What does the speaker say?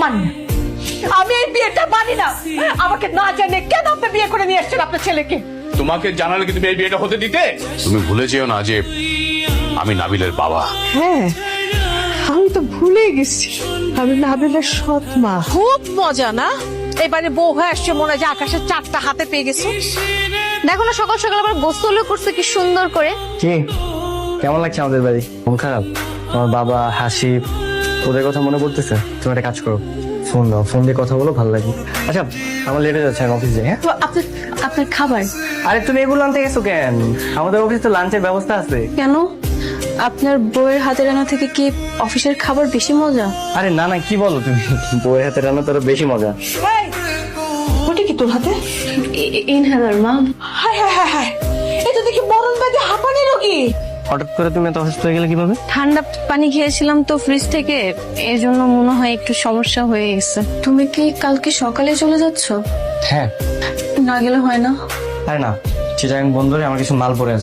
মানি না, আমি এই বিয়েটা মানি না। আমাকে না জানে কেন আপনি বিয়ে করে নিয়ে এসেছেন আপনার ছেলেকে? তোমাকে জানালে কি তুমি এই বিয়েটা হতে দিতে? তুমি ভুলে যেও না যে আমি নাবিলের বাবা। হ্যাঁ, আমি তো ভুলে গেছি আমি নাবিলের সৎ মা। খুব মজা না? এবারে বউ হয়ে আসছে, মনে হয় যে আকাশের চারটা হাতে পেয়ে গেছে। দেখো না, সকাল সকাল আবার গোসলও করছে কি সুন্দর করে। কি কেমন লাগছে আমাদের বাড়ি? মন খারাপ? আমার বাবা, হাসিব, ওদের কথা মনে পড়তেছে? তুমি একটা কাজ করো, ফোন দাও, ফোন দিয়ে কথা বলো, ভালো লাগবে। আচ্ছা, আমার লেটে যাচ্ছে, আমি অফিস যাই। হ্যাঁ, তো আপনার খাবার আরে তুমি এগুলো আনতে গেছো কেন? আমাদের অফিসে তো লাঞ্চের ব্যবস্থা আছে। কেন? আপনার বউয়ের হাতে রান্না থেকে কি অফিসের খাবার বেশি মজা? আরে না না, কি বলো তুমি? বউয়ের হাতে রান্না তোর বেশি মজা। ওটা কি তোর হাতে? ইনহেলার মা। হায় হায় হায় হায়, এটা দেখি মরণ ব্যাধি হাঁপানি রোগী। হঠাৎ করে তুমি এত অসুস্থ হয়ে গেলে কিভাবে? ঠান্ডা পানি খেয়েছিলাম তো ফ্রিজ থেকে, এর জন্য মনে হয় একটু সমস্যা হয়ে গেছে। তুমি কি কালকে সকালে চলে যাচ্ছ? হ্যাঁ। না গেলে হয় না? আরে না, চিটাগাং বন্দরে আমার কিছু মাল পড়ে আছে।